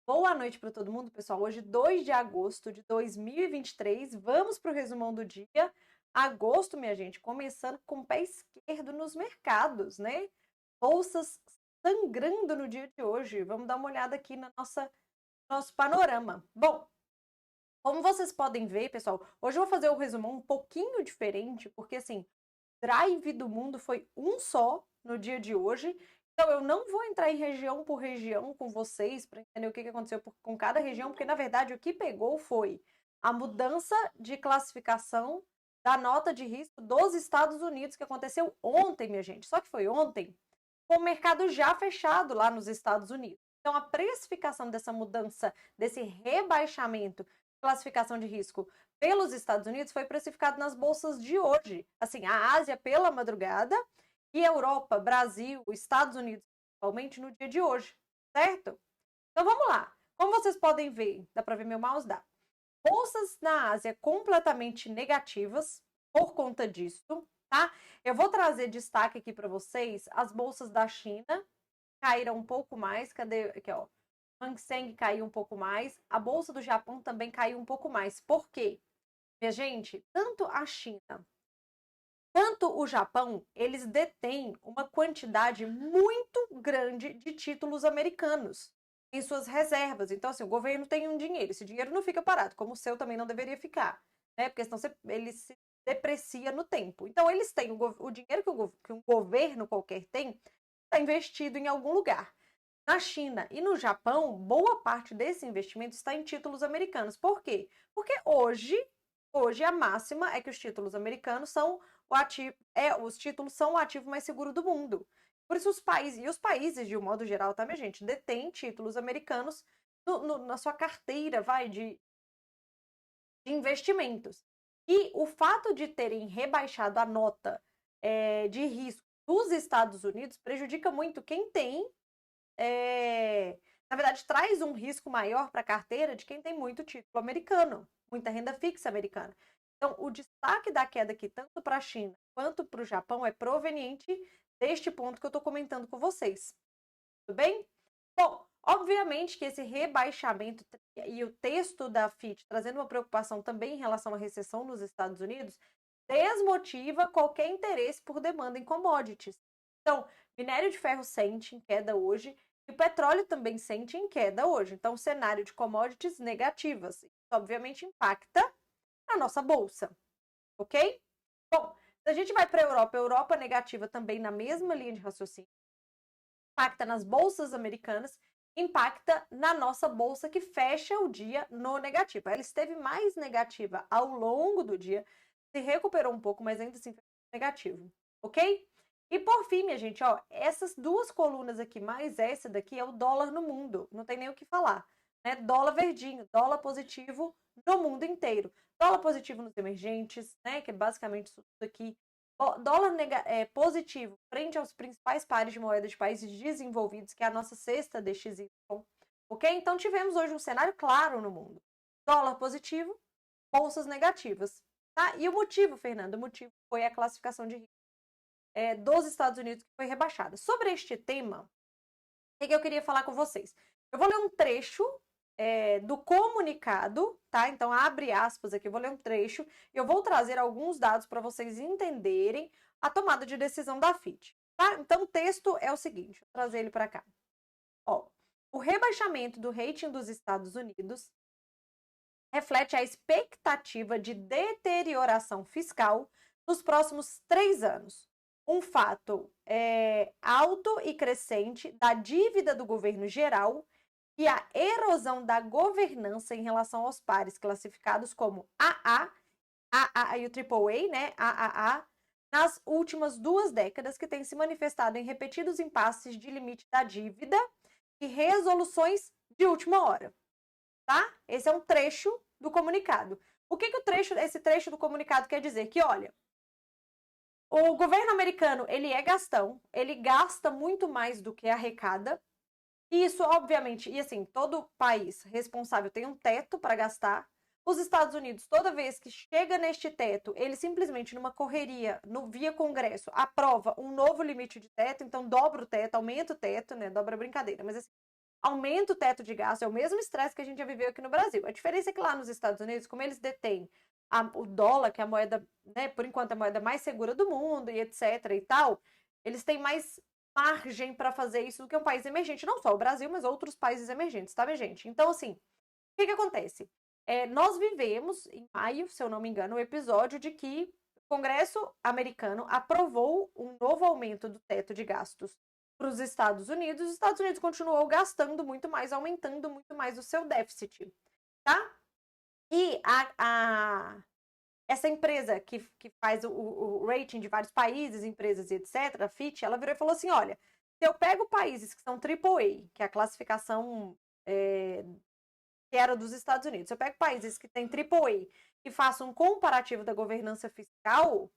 Boa noite para todo mundo, pessoal. Hoje, 2 de agosto de 2023, vamos para o resumão do dia. Agosto, minha gente, começando com o pé esquerdo nos mercados, né? Bolsas sangrando no dia de hoje. Vamos dar uma olhada aqui no nosso panorama. Bom, como vocês podem ver, pessoal, hoje eu vou fazer o resumão um pouquinho diferente, porque assim, drive do mundo foi um só no dia de hoje. Então, eu não vou entrar em região por região com vocês para entender o que aconteceu com cada região, porque na verdade o que pegou foi a mudança de classificação da nota de risco dos Estados Unidos, que aconteceu ontem, minha gente. Só que foi ontem, com o mercado já fechado lá nos Estados Unidos. Então, a precificação dessa mudança, desse rebaixamento de classificação de risco pelos Estados Unidos foi precificado nas bolsas de hoje. Assim, a Ásia pela madrugada e Europa, Brasil, Estados Unidos, principalmente no dia de hoje, certo? Então vamos lá. Como vocês podem ver, dá para ver meu mouse? Dá. Bolsas na Ásia completamente negativas por conta disso, tá? Eu vou trazer destaque aqui para vocês. As bolsas da China caíram um pouco mais. Cadê? Aqui, ó. Hang Seng caiu um pouco mais. A bolsa do Japão também caiu um pouco mais. Por quê? Minha gente, tanto a China quanto o Japão, eles detêm uma quantidade muito grande de títulos americanos em suas reservas. Então, assim, o governo tem um dinheiro, esse dinheiro não fica parado, como o seu também não deveria ficar, né? Porque senão ele se deprecia no tempo. Então, eles têm o dinheiro que um governo qualquer tem, está investido em algum lugar. Na China e no Japão, boa parte desse investimento está em títulos americanos. Por quê? Porque hoje a máxima é que os títulos americanos são os títulos são o ativo mais seguro do mundo. Por isso os países, de um modo geral, tá, minha gente, detêm títulos americanos na sua carteira, de investimentos. E o fato de terem rebaixado a nota de risco dos Estados Unidos prejudica muito quem tem na verdade, traz um risco maior para a carteira de quem tem muito título americano, muita renda fixa americana. Então, o destaque da queda aqui, tanto para a China quanto para o Japão, é proveniente deste ponto que eu estou comentando com vocês. Tudo bem? Bom, obviamente que esse rebaixamento e o texto da FIT trazendo uma preocupação também em relação à recessão nos Estados Unidos desmotiva qualquer interesse por demanda em commodities. Então, minério de ferro sente em queda hoje e o petróleo também sente em queda hoje. Então, cenário de commodities negativas. Isso, obviamente, impacta a nossa bolsa, ok? Bom, se a gente vai para a Europa negativa também na mesma linha de raciocínio, impacta nas bolsas americanas, impacta na nossa bolsa que fecha o dia no negativo. Ela esteve mais negativa ao longo do dia, se recuperou um pouco, mas ainda assim negativo, ok? E por fim, minha gente, ó, essas duas colunas aqui, mais essa daqui, é o dólar no mundo, não tem nem o que falar, né? Dólar verdinho, dólar positivo no mundo inteiro. Dólar positivo nos emergentes, né? Que é basicamente isso aqui. Dólar positivo frente aos principais pares de moeda de países desenvolvidos, que é a nossa cesta DXY, ok? Então tivemos hoje um cenário claro no mundo. Dólar positivo, bolsas negativas. Tá? E o motivo, Fernando, o motivo foi a classificação de risco dos Estados Unidos que foi rebaixada. Sobre este tema, o que eu queria falar com vocês? Eu vou ler um trecho do comunicado, tá? Então, abre aspas aqui, eu vou ler um trecho e eu vou trazer alguns dados para vocês entenderem a tomada de decisão da FIT, tá? Então, o texto é o seguinte, vou trazer ele para cá. Ó, o rebaixamento do rating dos Estados Unidos reflete a expectativa de deterioração fiscal nos próximos 3 anos. Um fato alto e crescente da dívida do governo geral e a erosão da governança em relação aos pares classificados como AA e o AAA, né? AAA, nas últimas 2 décadas, que tem se manifestado em repetidos impasses de limite da dívida e resoluções de última hora, tá? Esse é um trecho do comunicado. O que esse trecho do comunicado quer dizer? Que, olha, o governo americano, ele é gastão, ele gasta muito mais do que arrecada. E isso, obviamente, e assim, todo país responsável tem um teto para gastar. Os Estados Unidos, toda vez que chega neste teto, ele simplesmente, numa correria, via Congresso, aprova um novo limite de teto, então dobra o teto, aumenta o teto, né? Dobra a brincadeira, mas assim, aumenta o teto de gasto, é o mesmo estresse que a gente já viveu aqui no Brasil. A diferença é que lá nos Estados Unidos, como eles detêm o dólar, que é a moeda, né, por enquanto a moeda mais segura do mundo e etc e tal, eles têm mais margem para fazer isso do que um país emergente, não só o Brasil, mas outros países emergentes, tá, minha gente? Então, assim, o que acontece? Nós vivemos, em maio, se eu não me engano, o episódio de que o Congresso americano aprovou um novo aumento do teto de gastos para os Estados Unidos. Os Estados Unidos continuou gastando muito mais, aumentando muito mais o seu déficit, tá? E essa empresa que faz o rating de vários países, empresas e etc., a Fitch, ela virou e falou assim, olha, se eu pego países que são AAA, que é a classificação que era dos Estados Unidos, se eu pego países que têm AAA e faço um comparativo da governança fiscal,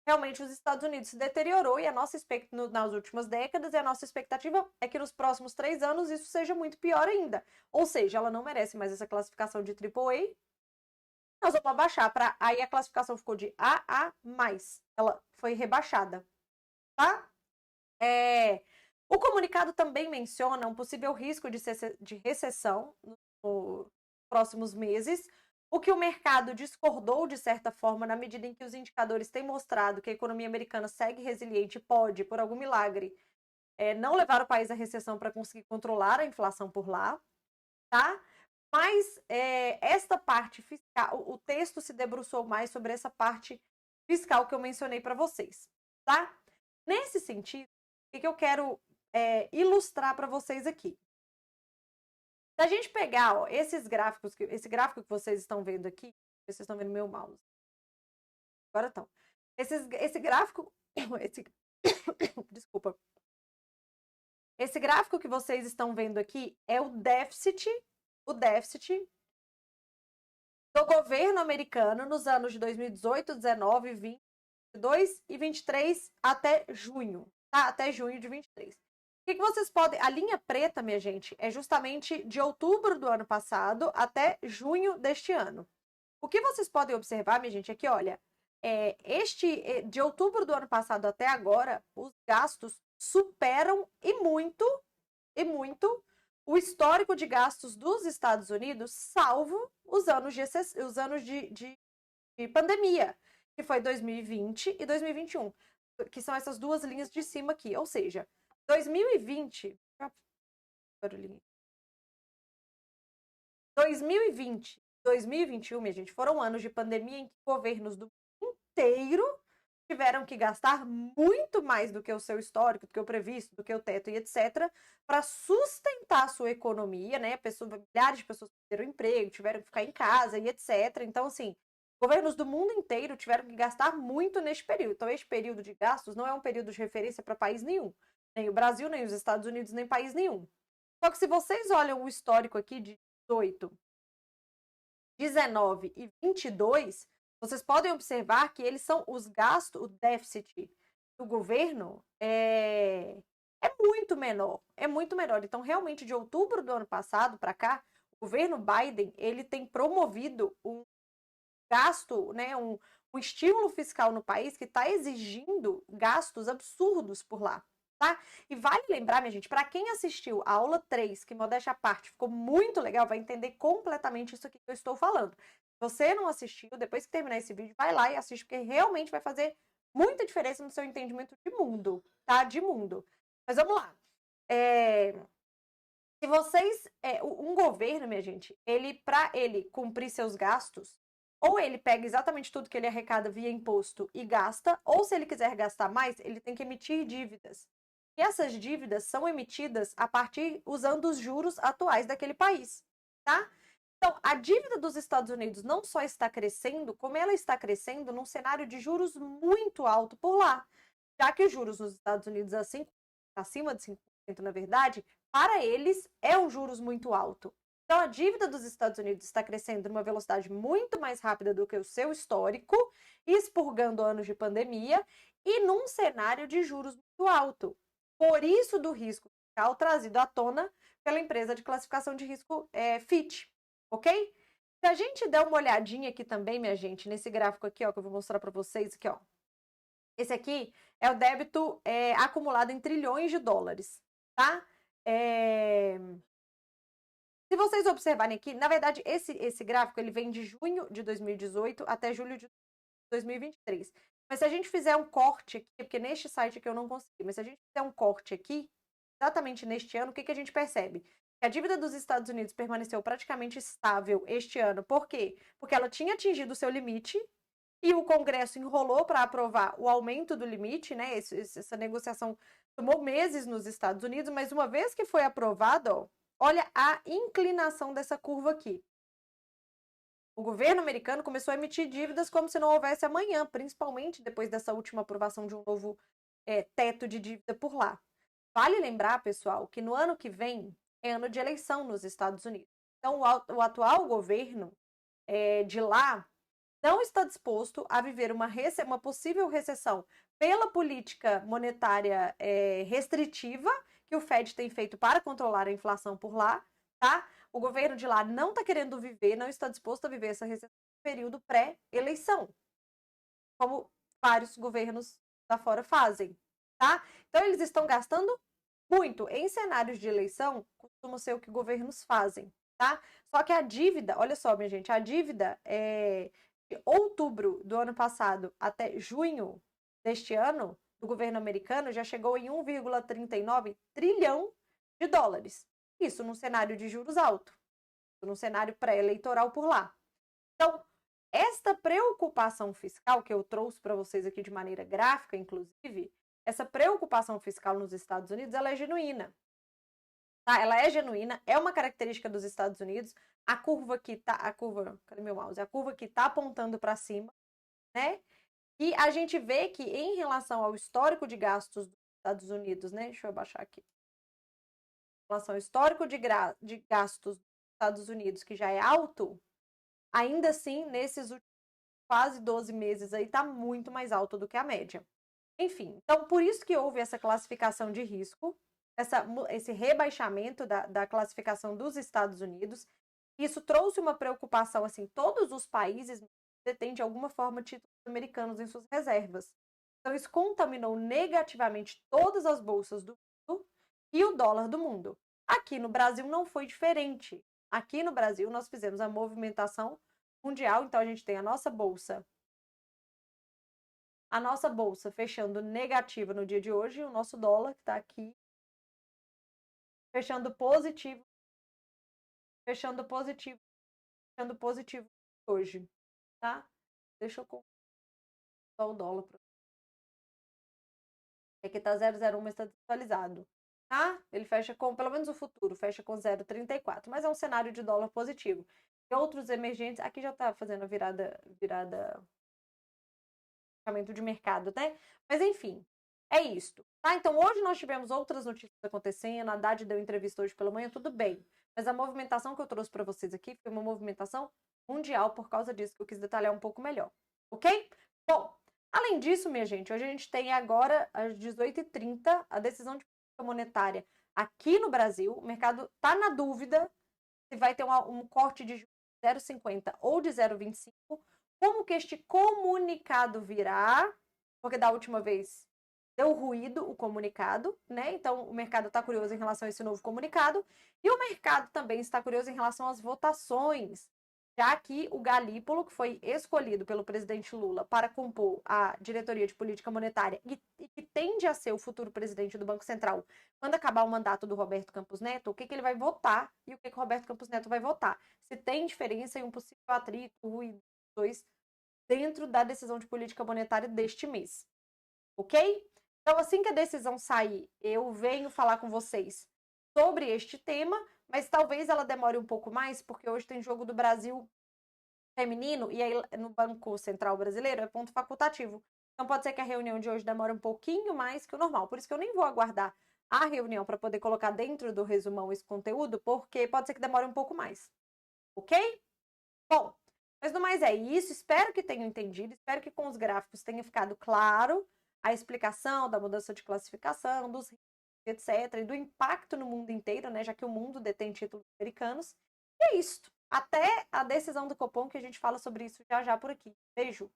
realmente os Estados Unidos se deteriorou e a nossa expectativa nas últimas décadas e a nossa expectativa é que nos próximos 3 anos isso seja muito pior ainda. Ou seja, ela não merece mais essa classificação de AAA. Nós vamos abaixar para aí a classificação ficou de AA+. Ela foi rebaixada, tá? O comunicado também menciona um possível risco de recessão nos próximos meses, o que o mercado discordou de certa forma, na medida em que os indicadores têm mostrado que a economia americana segue resiliente e pode, por algum milagre, não levar o país à recessão para conseguir controlar a inflação por lá, tá? Mas esta parte fiscal, o texto se debruçou mais sobre essa parte fiscal que eu mencionei para vocês, tá? Nesse sentido, o que eu quero ilustrar para vocês aqui? Se a gente pegar esses gráficos, esse gráfico que vocês estão vendo aqui, vocês estão vendo meu mouse. Agora estão. Esse gráfico, desculpa. Esse gráfico que vocês estão vendo aqui é o déficit do governo americano nos anos de 2018, 19, 20, 22 e 23 até junho, tá? Até junho de 23. O que vocês podem... A linha preta, minha gente, é justamente de outubro do ano passado até junho deste ano. O que vocês podem observar, minha gente, é que, olha, de outubro do ano passado até agora, os gastos superam e muito o histórico de gastos dos Estados Unidos, salvo os anos de pandemia, que foi 2020 e 2021, que são essas duas linhas de cima aqui. Ou seja, 2020... 2020, 2021, minha gente, foram anos de pandemia em que governos do mundo inteiro tiveram que gastar muito mais do que o seu histórico, do que o previsto, do que o teto e etc., para sustentar a sua economia, né? Milhares de pessoas perderam emprego, tiveram que ficar em casa e etc. Então, assim, governos do mundo inteiro tiveram que gastar muito neste período. Então, este período de gastos não é um período de referência para país nenhum. Nem o Brasil, nem os Estados Unidos, nem país nenhum. Só que se vocês olham o histórico aqui de 18, 19 e 22, vocês podem observar que eles são os gastos, o déficit do governo é muito menor, é muito menor. Então, realmente, de outubro do ano passado para cá, o governo Biden, ele tem promovido um gasto, né, um estímulo fiscal no país que está exigindo gastos absurdos por lá. Tá? E vale lembrar, minha gente, para quem assistiu a aula 3, que modéstia à parte, ficou muito legal, vai entender completamente isso aqui que eu estou falando. Se você não assistiu, depois que terminar esse vídeo, vai lá e assiste, porque realmente vai fazer muita diferença no seu entendimento de mundo, tá? De mundo. Mas vamos lá. Se vocês... um governo, minha gente, para ele cumprir seus gastos, ou ele pega exatamente tudo que ele arrecada via imposto e gasta, ou se ele quiser gastar mais, ele tem que emitir dívidas. E essas dívidas são emitidas usando os juros atuais daquele país, tá? Então, a dívida dos Estados Unidos não só está crescendo, como ela está crescendo num cenário de juros muito alto por lá, já que os juros nos Estados Unidos, acima de 5%, na verdade, para eles é um juros muito alto. Então, a dívida dos Estados Unidos está crescendo numa velocidade muito mais rápida do que o seu histórico, expurgando anos de pandemia e num cenário de juros muito alto. Por isso do risco fiscal trazido à tona pela empresa de classificação de risco Fitch, ok? Se a gente der uma olhadinha aqui também, minha gente, nesse gráfico aqui, ó, que eu vou mostrar para vocês aqui, ó. Esse aqui é o débito acumulado em trilhões de dólares, tá? Se vocês observarem aqui, na verdade, esse gráfico ele vem de junho de 2018 até julho de 2023. Mas se a gente fizer um corte aqui, porque neste site aqui eu não consegui, mas se a gente fizer um corte aqui, exatamente neste ano, o que a gente percebe? Que a dívida dos Estados Unidos permaneceu praticamente estável este ano. Por quê? Porque ela tinha atingido o seu limite e o Congresso enrolou para aprovar o aumento do limite, né? Essa negociação tomou meses nos Estados Unidos, mas uma vez que foi aprovado, ó, olha a inclinação dessa curva aqui. O governo americano começou a emitir dívidas como se não houvesse amanhã, principalmente depois dessa última aprovação de um novo teto de dívida por lá. Vale lembrar, pessoal, que no ano que vem é ano de eleição nos Estados Unidos. Então, o atual governo de lá não está disposto a viver uma possível recessão pela política monetária restritiva que o Fed tem feito para controlar a inflação por lá, tá? O governo de lá não está querendo viver, não está disposto a viver essa recessão no período pré-eleição, como vários governos da fora fazem, tá? Então, eles estão gastando muito. Em cenários de eleição, costuma ser o que governos fazem, tá? Só que a dívida, olha só, minha gente, a dívida de outubro do ano passado até junho deste ano, do governo americano, já chegou em 1,39 trilhão de dólares. Isso num cenário de juros alto, num cenário pré-eleitoral por lá. Então, esta preocupação fiscal que eu trouxe para vocês aqui de maneira gráfica, inclusive, essa preocupação fiscal nos Estados Unidos, ela é genuína. Tá? Ela é genuína, é uma característica dos Estados Unidos. A curva que tá, cadê meu mouse? A curva que tá apontando para cima, né? E a gente vê que em relação ao histórico de gastos dos Estados Unidos, né? Deixa eu abaixar aqui. Em relação ao histórico de gastos dos Estados Unidos, que já é alto, ainda assim, nesses últimos quase 12 meses aí, tá muito mais alto do que a média. Enfim, então por isso que houve essa classificação de risco, esse rebaixamento da classificação dos Estados Unidos. Isso trouxe uma preocupação, assim, todos os países detêm de alguma forma títulos americanos em suas reservas. Então isso contaminou negativamente todas as bolsas do mundo e o dólar do mundo. Aqui no Brasil não foi diferente. Aqui no Brasil nós fizemos a movimentação mundial, então a gente tem a nossa bolsa fechando negativa no dia de hoje, e o nosso dólar, que está aqui, fechando positivo hoje, tá? Deixa eu colocar o dólar. Aqui tá 0,01, mas está desatualizado, tá? Ele fecha com, pelo menos o futuro, fecha com 0,34, mas é um cenário de dólar positivo. E outros emergentes, aqui já tá fazendo a virada de mercado, né? Mas enfim, é isto, tá? Então hoje nós tivemos outras notícias acontecendo, a Haddad deu entrevista hoje pela manhã, tudo bem. Mas a movimentação que eu trouxe para vocês aqui foi uma movimentação mundial por causa disso, que eu quis detalhar um pouco melhor, ok? Bom, além disso, minha gente, hoje a gente tem agora, às 18h30, a decisão de política monetária aqui no Brasil. O mercado está na dúvida se vai ter um corte de 0,50 ou de 0,25. Como que este comunicado virá? Porque da última vez deu ruído o comunicado, né? Então o mercado está curioso em relação a esse novo comunicado. E o mercado também está curioso em relação às votações, já que o Galípolo, que foi escolhido pelo presidente Lula para compor a diretoria de política monetária e que tende a ser o futuro presidente do Banco Central, quando acabar o mandato do Roberto Campos Neto, o que ele vai votar e o que o Roberto Campos Neto vai votar. Se tem diferença em um possível atrito, ruído, dois, dentro da decisão de política monetária deste mês. Ok? Então, assim que a decisão sair, eu venho falar com vocês sobre este tema, mas talvez ela demore um pouco mais, porque hoje tem jogo do Brasil feminino, e aí no Banco Central Brasileiro é ponto facultativo. Então pode ser que a reunião de hoje demore um pouquinho mais que o normal. Por isso que eu nem vou aguardar a reunião para poder colocar dentro do resumão esse conteúdo, porque pode ser que demore um pouco mais. Ok? Bom, mas no mais é isso. Espero que tenham entendido, espero que com os gráficos tenha ficado claro a explicação da mudança de classificação, dos riscos, etc., e do impacto no mundo inteiro, né, já que o mundo detém títulos americanos. E é isso. Até a decisão do Copom, que a gente fala sobre isso já já por aqui. Beijo!